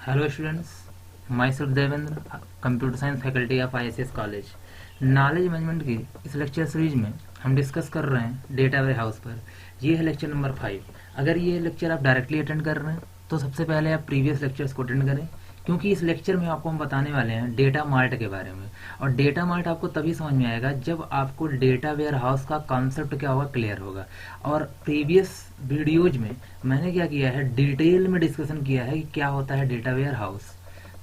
Hello students, my self Devendra, computer science faculty of ISS college. Knowledge management की इस lecture series में हम discuss कर रहे हैं डेटा वेयर हाउस पर। ये है लेक्चर नंबर 5। अगर ये लेक्चर आप डायरेक्टली अटेंड कर रहे हैं तो सबसे पहले आप प्रीवियस लेक्चर्स को अटेंड करें, क्योंकि इस लेक्चर में आपको हम बताने वाले हैं डेटा मार्ट के बारे में। और डेटा मार्ट आपको तभी समझ में आएगा जब आपको डेटा वेयर हाउस का कॉन्सेप्ट क्या होगा क्लियर होगा। और प्रीवियस वीडियोज में मैंने क्या किया है, डिटेल में डिस्कशन किया है कि क्या होता है डेटा वेयर हाउस।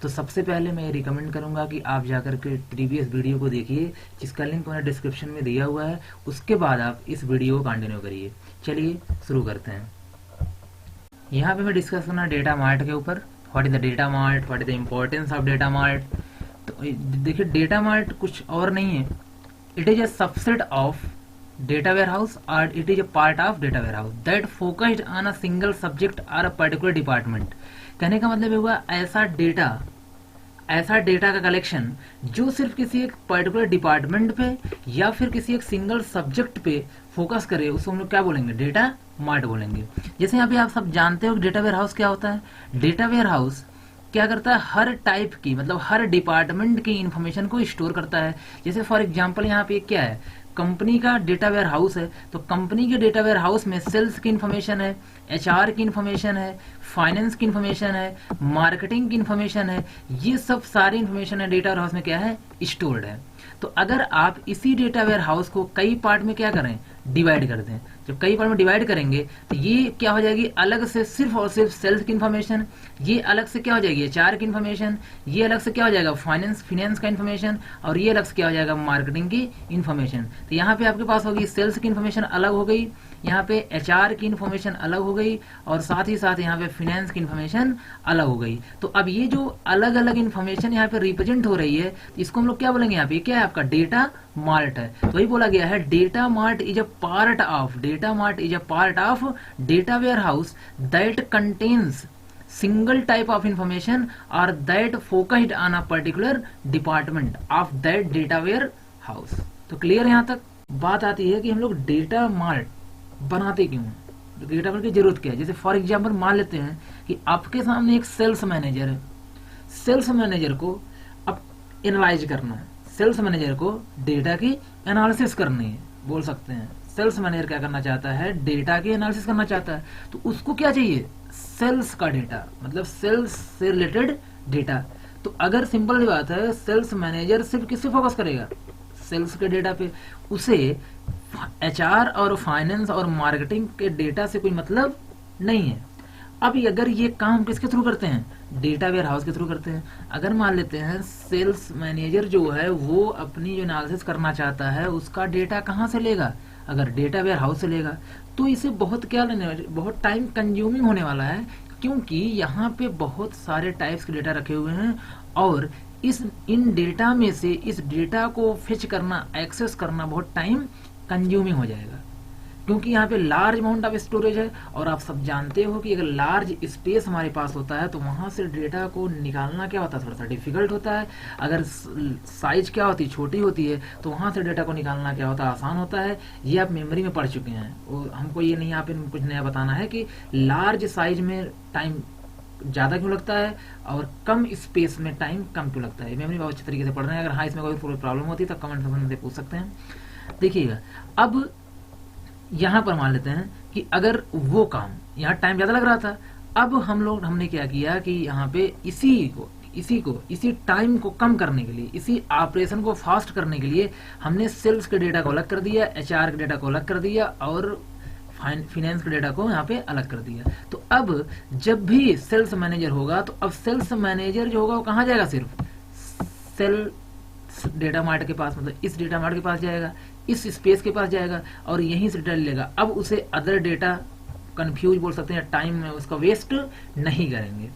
तो सबसे पहले मैं रिकमेंड करूंगा कि आप जाकर के प्रीवियस वीडियो को देखिए, जिसका लिंक मैंने डिस्क्रिप्शन में दिया हुआ है। उसके बाद आप इस वीडियो को कंटिन्यू करिए। चलिए शुरू करते हैं। यहाँ पे मैं डिस्कस करना डेटा मार्ट के ऊपर। What is the data mart, what is the importance of data mart. तो देखिए, डेटा मार्ट कुछ और नहीं है, it is a subset of data warehouse or it is a part of data warehouse that focused on a single subject or a particular department। कहने का मतलब हुआ ऐसा डेटा का कलेक्शन जो सिर्फ किसी एक पर्टिकुलर डिपार्टमेंट पे या फिर किसी एक सिंगल सब्जेक्ट पे फोकस करे, उसको हम लोग क्या बोलेंगे, डेटा मार्ट बोलेंगे। जैसे यहाँ पे आप सब जानते हो कि डेटा वेयर हाउस क्या होता है। डेटा वेयर हाउस क्या करता है, हर टाइप की मतलब हर डिपार्टमेंट की इंफॉर्मेशन को स्टोर करता है। जैसे फॉर एग्जांपल यहाँ पे क्या है, कंपनी का डेटा वेयर हाउस है, तो कंपनी के डेटा वेयर हाउस में सेल्स की इंफॉर्मेशन है, एचआर की इंफॉर्मेशन है, फाइनेंस की इंफॉर्मेशन है, मार्केटिंग की इंफॉर्मेशन है। ये सब सारी इंफॉर्मेशन है डेटा वेयर हाउस में क्या है, स्टोर्ड है। तो अगर आप इसी डेटा वेयर हाउस को कई पार्ट में क्या करें, डिवाइड कर दें। जब कई पार्ट में डिवाइड करेंगे तो ये क्या हो जाएगी, अलग से सिर्फ और सिर्फ सेल्स की इंफॉर्मेशन, ये अलग से क्या हो जाएगी, एचआर की इंफॉर्मेशन, ये अलग से क्या हो जाएगा, फाइनेंस का इंफॉर्मेशन, और ये अलग से क्या हो जाएगा, मार्केटिंग की इंफॉर्मेशन। तो यहाँ पे आपके पास होगी सेल्स की इंफॉर्मेशन अलग हो गई, यहाँ पे एचआर की इंफॉर्मेशन अलग हो गई, और साथ ही साथ यहाँ पे फाइनेंस की इंफॉर्मेशन अलग हो गई। तो अब ये जो अलग अलग इंफॉर्मेशन यहाँ पे रिप्रेजेंट हो रही है, इसको हम लोग क्या बोलेंगे, यहाँ पे क्या है आपका डेटा मार्ट है। तो वही बोला गया है, data mart is a part of data warehouse that contains single type of information or that focused on a particular department of that data warehouse। तो क्लियर यहाँ तक बात आती है कि हम लोग डेटा मार्ट बनाते क्यों हैं, डेटा मार्ट की जरूरत क्या है। जैसे फॉर एग्जांपल मान लेते हैं कि आपके सामने एक सेल्स मैनेजर है, सेल्स मैनेजर को अब एनालाइज करना है, सेल्स मैनेजर को डेटा की एनालिसिस करनी है, बोल सकते हैं सेल्स मैनेजर क्या करना चाहता है, डेटा की एनालिसिस करना चाहता है। तो उसको क्या चाहिए, सेल्स का डेटा, मतलब सेल्स से रिलेटेड डेटा। तो अगर सिंपल सी बात है, सेल्स मैनेजर सिर्फ किस पे फोकस करेगा, सेल्स के डेटा पे। उसे एचआर और फाइनेंस और मार्केटिंग के डेटा से कोई मतलब नहीं है। अब अगर ये काम किसके थ्रू करते हैं, डेटा वेयर हाउस के थ्रू करते हैं। अगर मान लेते हैं सेल्स मैनेजर जो है वो अपनी जो एनालिसिस करना चाहता है उसका डेटा कहाँ से लेगा, अगर डेटा वेयर हाउस से लेगा तो इसे बहुत क्या लेने, बहुत टाइम कंज्यूमिंग होने वाला है, क्योंकि यहाँ पे बहुत सारे टाइप्स के डेटा रखे हुए हैं और इन डेटा में से इस डेटा को फिच करना, एक्सेस करना बहुत टाइम कंज्यूमिंग हो जाएगा, क्योंकि यहाँ पे लार्ज अमाउंट ऑफ स्टोरेज है। और आप सब जानते हो कि अगर लार्ज स्पेस हमारे पास होता है तो वहां से डेटा को निकालना क्या होता है, थोड़ा सा डिफिकल्ट होता है। अगर साइज क्या होती है, छोटी होती है, तो वहां से डेटा को निकालना क्या होता है, आसान होता है। ये आप मेमोरी में पढ़ चुके हैं, और हमको ये नहीं यहाँ पे कुछ नया बताना है कि लार्ज साइज में टाइम ज्यादा क्यों लगता है और कम स्पेस में टाइम कम क्यों लगता है। मेमोरी बहुत अच्छे तरीके से पढ़ रहे हैं। अगर हाँ इसमें कोई प्रॉब्लम होती है तो कमेंट सेक्शन में पूछ सकते हैं। देखिएगा, अब यहां पर मान लेते हैं कि अगर वो काम यहाँ टाइम ज्यादा लग रहा था, अब हमने क्या किया कि यहाँ पे इसी टाइम को कम करने के लिए, इसी ऑपरेशन को फास्ट करने के लिए हमने सेल्स के डेटा को अलग कर दिया, एचआर के डेटा को अलग कर दिया और फाइनेंस के डेटा को यहाँ पे अलग कर दिया। तो अब जब भी सेल्स मैनेजर होगा तो अब सेल्स मैनेजर जो होगा वो कहाँ जाएगा, सिर्फ सेल डेटा मार्ट के पास, मतलब इस डेटा मार्ट के पास जाएगा, इस स्पेस के पास जाएगा और यहीं से डेटा लेगा। अब उसे अदर डेटा कंफ्यूज बोल सकते हैं, टाइम में उसका वेस्ट नहीं करेंगे।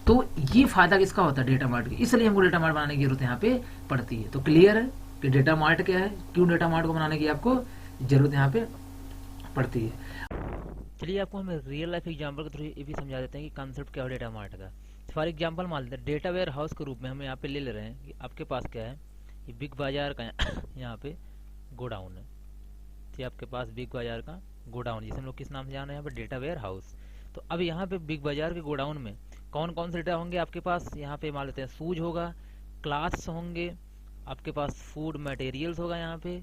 तो ये फायदा किसका होता है, डेटा मार्ट की। इसलिए हमको डेटा मार्ट बनाने की जरूरत यहाँ पे पड़ती है। तो क्लियर है कि डेटा मार्ट क्या है, क्यों डेटा मार्ट को बनाने की आपको जरूरत यहाँ पे पड़ती है। चलिए आपको हम रियल लाइफ एग्जांपल के थ्रू ये भी समझा देते हैं कि कॉन्सेप्ट क्या है डेटा मार्ट का। फॉर एग्जांपल मान लेते हैं डेटा वेयर हाउस के रूप में हम यहाँ पे ले रहे हैं कि आपके पास क्या है, ये बिग बाजार का यहाँ पे गोडाउन है। तो आपके पास बिग बाजार का गोडाउन, जिसे हम लोग किस नाम से जान रहे हैं यहाँ पे, डेटा वेयर हाउस। तो अब यहाँ पे बिग बाजार के गोडाउन में कौन कौन से डेटा होंगे आपके पास, यहाँ पे मान लेते हैं सूज होगा, क्लास होंगे, आपके पास फूड मटेरियल्स होगा यहाँ पे,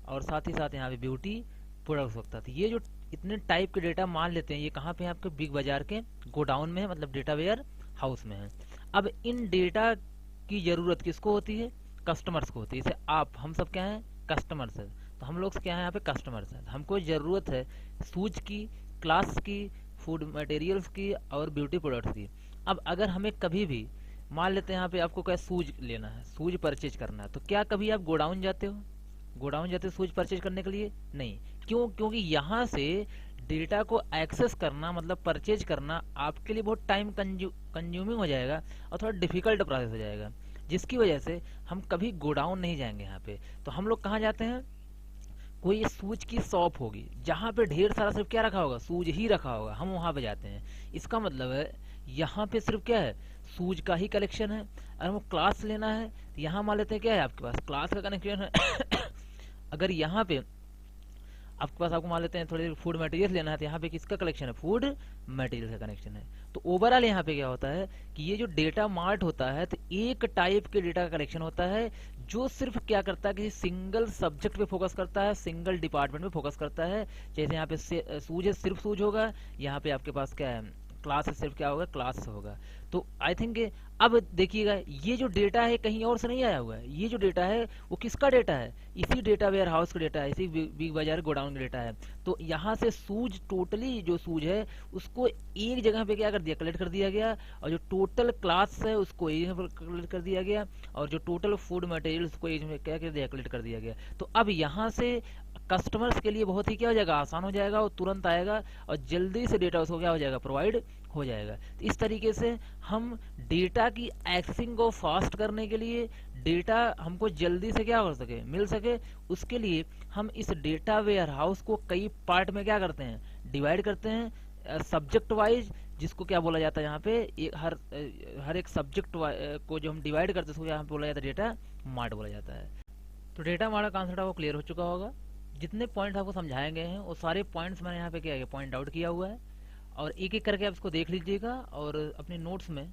और साथ ही साथ यहाँ पे ब्यूटी प्रोडक्ट्स होता है। तो ये जो इतने टाइप के डेटा मान लेते हैं, ये कहाँ पे है आपके बिग बाजार के गोडाउन में है, मतलब डेटा वेयर हाउस में है। अब इन डेटा की जरूरत किसको होती है, कस्टमर्स को होती है। जैसे आप, हम सब क्या हैं, कस्टमर्स है, तो हम लोग क्या है यहाँ पे कस्टमर्स हैं, हमको जरूरत है सूज की, क्लास की, फूड मटेरियल्स की और ब्यूटी प्रोडक्ट्स की। अब अगर हमें कभी भी मान लेते हैं यहाँ पे आपको क्या सूज लेना है, सूज परचेज करना है, तो क्या कभी आप गोडाउन जाते हो, गोडाउन जाते हो सूज परचेज करने के लिए? नहीं। क्यों? क्योंकि यहाँ से डेटा को एक्सेस करना मतलब परचेज करना आपके लिए बहुत टाइम कंज्यूमिंग हो जाएगा और थोड़ा डिफिकल्ट प्रोसेस हो जाएगा, जिसकी वजह से हम कभी गोडाउन नहीं जाएंगे यहाँ पे। तो हम लोग कहाँ जाते हैं, कोई सूज की शॉप होगी जहाँ पे ढेर सारा सिर्फ क्या रखा होगा, सूज ही रखा होगा, हम वहां पे जाते हैं। इसका मतलब है यहाँ पे सिर्फ क्या है, सूज का ही कलेक्शन है। अगर हमको क्लास लेना है तो यहाँ मान लेते हैं क्या है आपके पास, क्लास का कनेक्शन है। अगर यहाँ पे आपके पास, आपको मान लेते हैं थोड़ी फूड मटेरियल लेना है, तो यहाँ पे किसका कलेक्शन है, फूड मटेरियल का कनेक्शन है। तो ओवरऑल यहाँ पे क्या होता है कि ये जो डेटा मार्ट होता है, तो एक टाइप के डेटा का कलेक्शन होता है जो सिर्फ क्या करता है, किसी सिंगल सब्जेक्ट पे फोकस करता है, सिंगल डिपार्टमेंट पे फोकस करता है। जैसे यहाँ पे सूज है, सिर्फ सूज होगा, यहाँ पे आपके पास क्या है, क्लास से सिर्फ क्या होगा, क्लास होगा। तो आई थिंक अब देखिएगा ये जो डेटा है कहीं और से नहीं आया हुआ है, ये जो डेटा है वो किसका डेटा है, इसी डेटा वेयर हाउस का डेटा है, इसी बिग बाजार गोडाउन का डेटा है। तो यहाँ से सूज, टोटली जो सूज है उसको एक जगह पे क्या कर दिया, कलेक्ट कर दिया गया, और जो टोटल क्लास है उसको एक जगह पर कलेक्ट कर दिया गया, और जो टोटल फूड मटेरियल्स को एक जगह क्या कर दिया, कलेक्ट कर दिया गया। तो अब यहाँ से कस्टमर्स के लिए बहुत ही क्या हो जाएगा, आसान हो जाएगा, और तुरंत आएगा और जल्दी से डेटा उसको क्या हो जाएगा, प्रोवाइड हो जाएगा। तो इस तरीके से हम डेटा की एक्सेसिंग को फास्ट करने के लिए, डेटा हमको जल्दी से क्या हो सके, मिल सके, उसके लिए हम इस डेटा वेयर हाउस को कई पार्ट में क्या करते हैं, डिवाइड करते हैं सब्जेक्ट वाइज, जिसको क्या बोला जाता है यहाँ पे, हर एक सब्जेक्ट को जो हम डिवाइड करते हैं उसको यहाँ पे बोला जाता है डेटा मार्ट बोला जाता है। तो डेटा मार्ट का कॉन्सेप्ट आपको क्लियर हो चुका होगा। जितने पॉइंट्स आपको समझाए गए हैं वो सारे पॉइंट्स मैंने यहाँ पे क्या पॉइंट आउट किया हुआ है, और एक एक करके आप इसको देख लीजिएगा और अपने नोट्स में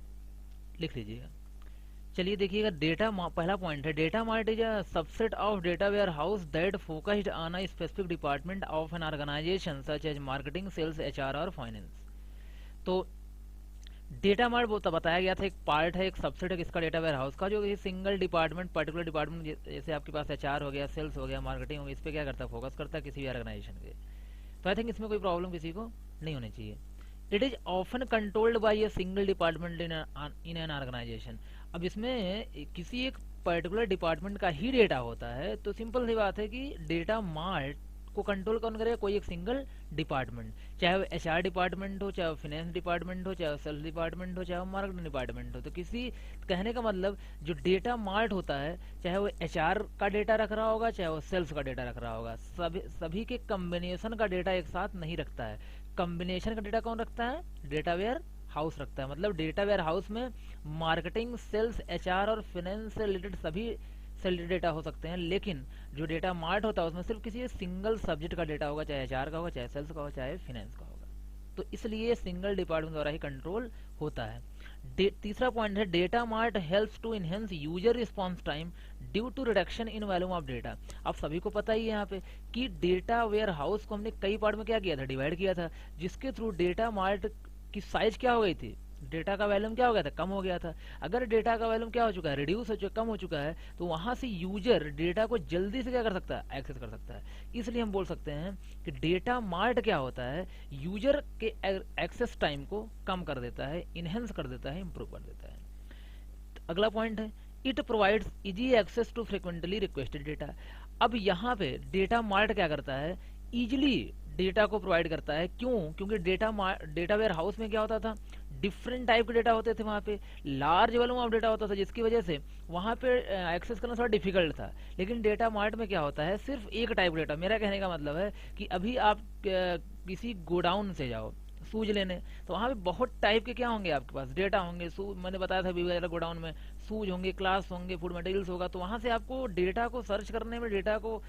लिख लीजिएगा। चलिए देखिएगा, डेटा पहला पॉइंट है, data mart is a subset of data warehouse that focused on a specific department of an organisation such as marketing, sales, HR और फाइनेंस। तो डेटा मार्ट बताया गया था एक पार्ट है, एक सबसेट है किसका, डेटा वेयर हाउस का, जो कि सिंगल डिपार्टमेंट, पर्टिकुलर डिपार्टमेंट, जैसे आपके पास एचआर हो गया, सेल्स हो गया, मार्केटिंग हो गया, इस पर क्या करता है, फोकस करता है किसी भी ऑर्गेनाइजेशन के। तो आई थिंक इसमें कोई प्रॉब्लम किसी को नहीं होनी चाहिए। It is often controlled by a single department in an organisation. अब इसमें किसी एक पर्टिकुलर डिपार्टमेंट का ही डेटा होता है, तो सिंपल सी बात है कि डेटा मार्ट को कंट्रोल कौन करेगा, कोई एक सिंगल डिपार्टमेंट, चाहे वो एचआर डिपार्टमेंट हो, चाहे वो फाइनेंस डिपार्टमेंट हो, चाहे वो सेल्स डिपार्टमेंट हो, चाहे वो मार्केटिंग डिपार्टमेंट हो। तो किसी, कहने का मतलब जो डेटा मार्ट होता है, चाहे वो एचआर का डेटा रख रहा होगा, चाहे वो सेल्स का डेटा रख रहा होगा, सभी के कम्बिनेशन का डेटा एक साथ नहीं रखता है। कम्बिनेशन का डेटा कौन रखता है, डेटा वेयर हाउस रखता है। मतलब डेटा वेयर हाउस में मार्केटिंग, सेल्स, एचआर और फाइनेंस से रिलेटेड सभी से रिलेटेड डेटा हो सकते हैं, लेकिन जो डेटा मार्ट होता है उसमें सिर्फ किसी सिंगल सब्जेक्ट का डेटा होगा, चाहे एचआर का होगा, चाहे सेल्स का होगा, चाहे फाइनेंस का होगा। तो इसलिए सिंगल डिपार्टमेंट द्वारा ही कंट्रोल होता है। तीसरा पॉइंट है, data mart helps to enhance user response time due to reduction in volume of data. आप सभी को पता ही है यहाँ पे कि डेटा वेयर हाउस को हमने कई पार्ट में क्या किया था, डिवाइड किया था, जिसके थ्रू डेटा मार्ट की साइज क्या हो गई थी, डेटा का वॉल्यूम क्या हो गया था, कम हो गया था। अगर डेटा का वॉल्यूम क्या हो चुका है, रिड्यूस हो चुका, कम हो चुका है, तो वहां से यूजर डेटा को जल्दी से क्या कर सकता है, एक्सेस कर सकता है। इसलिए हम बोल सकते हैं कि डेटा मार्ट क्या होता है, यूजर के एक्सेस टाइम को कम कर देता है, इनहेंस कर देता है, इंप्रूव कर देता है। अगला पॉइंट है, it provides easy access to frequently requested data. अब यहाँ पे डेटा मार्ट क्या करता है, इजिली डेटा को प्रोवाइड करता है। क्यों? क्योंकि डेटा वेयर हाउस में क्या होता था, डिफरेंट टाइप के डेटा होते थे, वहाँ पे लार्ज वॉल्यूम ऑफ डेटा होता था, जिसकी वजह से वहाँ पे एक्सेस करना थोड़ा डिफिकल्ट था। लेकिन डेटा मार्ट में क्या होता है, सिर्फ एक टाइप डेटा। मेरा कहने का मतलब है कि अभी आप किसी गोडाउन से जाओ सूज लेने, तो वहाँ पे बहुत टाइप के क्या होंगे आपके पास, डेटा होंगे। मैंने बताया था बीवी गोडाउन में सूज होंगे, क्लास होंगे, फूड मटेरियल्स होगा। तो वहाँ से आपको डेटा को सर्च करने में, डेटा को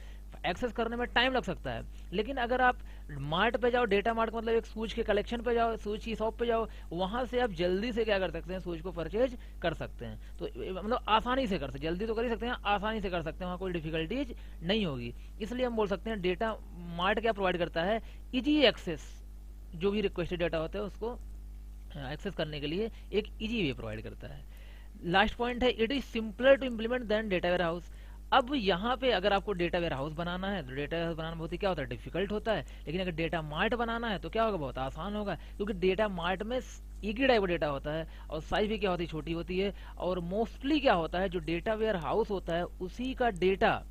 एक्सेस करने में टाइम लग सकता है। लेकिन अगर आप मार्ट पे जाओ, डेटा मार्ट मतलब एक सूज के कलेक्शन पे जाओ, सूज की शॉप पे जाओ, वहां से आप जल्दी से क्या कर सकते हैं, सूज को परचेज कर सकते हैं। तो मतलब आसानी से कर सकते, जल्दी तो कर ही सकते हैं, आसानी से कर सकते हैं, वहाँ कोई डिफिकल्टीज नहीं होगी। इसलिए हम बोल सकते हैं डेटा मार्ट क्या प्रोवाइड करता है, इजी एक्सेस, जो भी रिक्वेस्टेड डेटा होता है उसको एक्सेस करने के लिए एक इजी वे प्रोवाइड करता है। लास्ट पॉइंट है, it is simpler to implement than data warehouse. अब यहाँ पे अगर आपको डेटा वेयर हाउस बनाना है तो डेटा वेयर हाउस बनाना बहुत ही क्या होता है, डिफिकल्ट होता है। लेकिन अगर डेटा मार्ट बनाना है तो क्या होगा, बहुत आसान होगा, क्योंकि डेटा मार्ट में एक ही टाइप का डेटा होता है और साइज भी क्या होती है, छोटी होती है। और मोस्टली क्या होता है, जो डेटा वेयर हाउस होता है उसी का डेटा,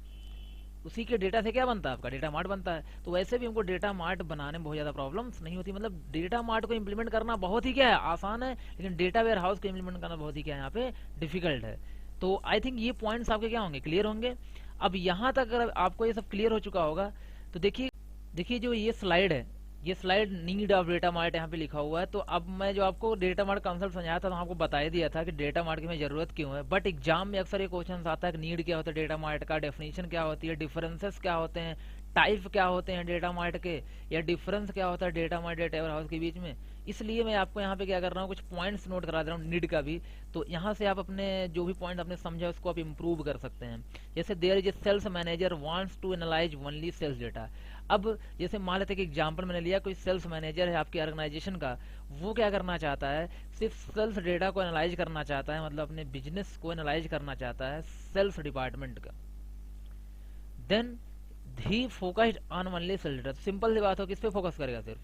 उसी के डेटा से क्या बनता है, आपका डेटा मार्ट बनता है। तो वैसे भी हमको डेटा मार्ट बनाने में बहुत ज़्यादा प्रॉब्लम्स नहीं होती, मतलब डेटा मार्ट को इम्प्लीमेंट करना बहुत ही क्या है, आसान है। लेकिन डेटा वेयर हाउस को इम्प्लीमेंट करना बहुत ही क्या है, यहाँ पे डिफिकल्ट है। तो आई थिंक ये पॉइंट्स आपके क्या होंगे, क्लियर होंगे। अब यहाँ तक अगर आपको ये सब क्लियर हो चुका होगा तो देखिए, देखिए जो ये स्लाइड है, ये slide need of data mart यहाँ पे लिखा हुआ है। तो अब मैं जो आपको डेटा मार्ट कंसेप्ट समझाया था तो आपको बता ही दिया था कि डेटा मार्ट की में जरूरत क्यों है। बट एग्जाम में अक्सर ये क्वेश्चन आता है कि नीड क्या होता है डेटा मार्ट का, डेफिनेशन क्या होती है, डिफरेंसेस क्या होते हैं, टाइप क्या होते हैं डेटा मार्ट के, या डिफरेंस क्या होता है data mart data warehouse के बीच में। इसलिए मैं आपको यहाँ पे क्या कर रहा हूँ, कुछ पॉइंट्स नोट करा दे रहा हूँ नीड का भी। तो यहाँ से आप अपने जो भी पॉइंट आपने समझा उसको आप इम्प्रूव कर सकते हैं। जैसे there is a sales manager wants to analyse only sales data. अब जैसे मान लेते हैं कि एग्जाम्पल मैंने लिया, कोई सेल्स मैनेजर है आपकी ऑर्गेनाइजेशन का, वो क्या करना चाहता है, सिर्फ सेल्स डेटा को एनालाइज करना चाहता है, मतलब अपने बिजनेस को एनालाइज करना चाहता है सेल्स डिपार्टमेंट का। Then he focused on only sales data. Simple सी बात हो, किस पे फोकस करेगा, सिर्फ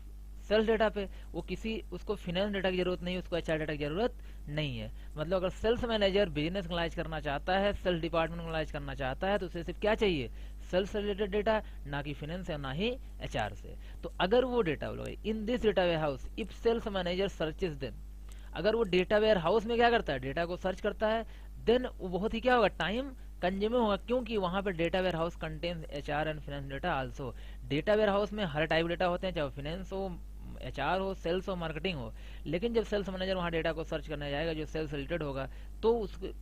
सेल्स डेटा पे। वो किसी, उसको फाइनेंस डेटा की जरूरत नहीं है, उसको एचआर डेटा की जरूरत नहीं है। मतलब अगर सेल्स मैनेजर बिजनेस एनालाइज करना चाहता है, सेल्स डिपार्टमेंट एनालाइज करना चाहता है, तो उसे सिर्फ क्या चाहिए, सेल्स रिलेटेड डेटा, ना कि फाइनेंस या ना ही एचआर से। तो अगर वो data in this data warehouse if sales manager searches then, अगर वो डेटा वेयर हाउस में क्या करता है, डेटा को सर्च करता है, देन वो बहुत ही क्या होगा, टाइम कंज्यूमिंग होगा, क्योंकि वहां पे data warehouse contains HR and finance data also. Data warehouse में हर टाइप डेटा होते हैं, चाहे फाइनेंस हो, एचआर हो, सेल्स हो, मार्केटिंग हो। लेकिन जब सेल्स मैनेजर वहाँ डेटा को सर्च करने जाएगा जो सेल्स रिलेटेड होगा, तो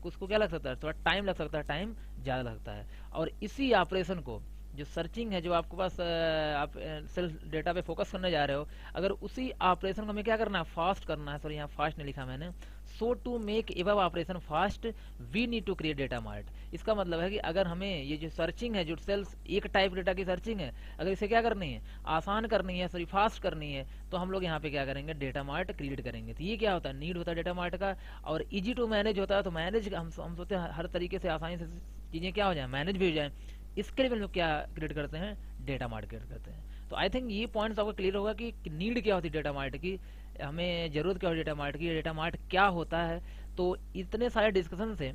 उसको क्या लग सकता है, थोड़ा टाइम लग सकता है, टाइम ज़्यादा लगता है। और इसी ऑपरेशन को, जो सर्चिंग है, जो आपके पास आप सेल्स डेटा पे फोकस करने जा रहे हो, अगर उसी ऑपरेशन को हमें क्या करना है, फास्ट करना है, सॉरी यहाँ फास्ट नहीं लिखा मैंने, so to make above operation fast we need to create data mart. इसका मतलब है कि अगर हमें ये जो सर्चिंग है, जो सेल्स एक टाइप डेटा की सर्चिंग है, अगर इसे क्या करनी है, आसान करनी है, सॉरी फास्ट करनी है, तो हम लोग यहाँ पे क्या करेंगे, डेटा मार्ट क्रिएट करेंगे। तो ये क्या होता है, नीड होता है डेटा मार्ट का। और इजी टू मैनेज होता है, तो मैनेज हम सोचते हैं हर तरीके से आसानी से चीज़ें क्या हो जाए, मैनेज भी हो जाए। इसके लिए हम लोग क्या क्रिएट करते हैं, डेटा मार्ट क्रिएट करते हैं। तो आई थिंक ये पॉइंट्स आपको क्लियर होगा कि नीड क्या होती है डेटा मार्ट की, हमें जरूरत क्या होती है डेटा मार्ट की, डेटा मार्ट क्या होता है। तो इतने सारे डिस्कशन से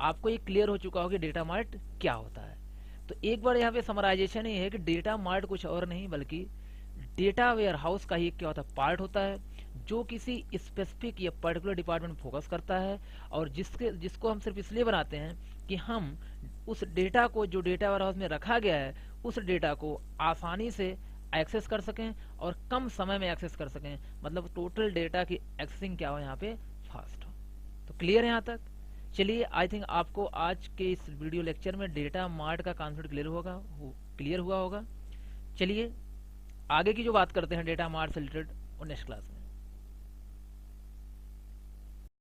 आपको ये क्लियर हो चुका हो कि डेटा मार्ट क्या होता है। तो एक बार यहाँ पे समराइजेशन ये है कि डेटा मार्ट कुछ और नहीं बल्कि डेटा वेयर हाउस का ही क्या होता है, पार्ट होता है, जो किसी स्पेसिफिक या पर्टिकुलर डिपार्टमेंट फोकस करता है, और जिसको हम सिर्फ इसलिए बनाते हैं कि हम उस डेटा को, जो डेटा वेयर हाउस में रखा गया है, उस डेटा को आसानी से एक्सेस कर सकें और कम समय में एक्सेस कर सकें। मतलब टोटल डेटा की एक्सेसिंग क्या हो, यहाँ पे फास्ट हो। तो क्लियर है यहाँ तक। चलिए, आई थिंक आपको आज के इस वीडियो लेक्चर में डेटा मार्ट का कॉन्सेप्ट क्लियर हुआ होगा। चलिए आगे की जो बात करते हैं डेटा मार्ट से रिलेटेड, और नेक्स्ट क्लास में।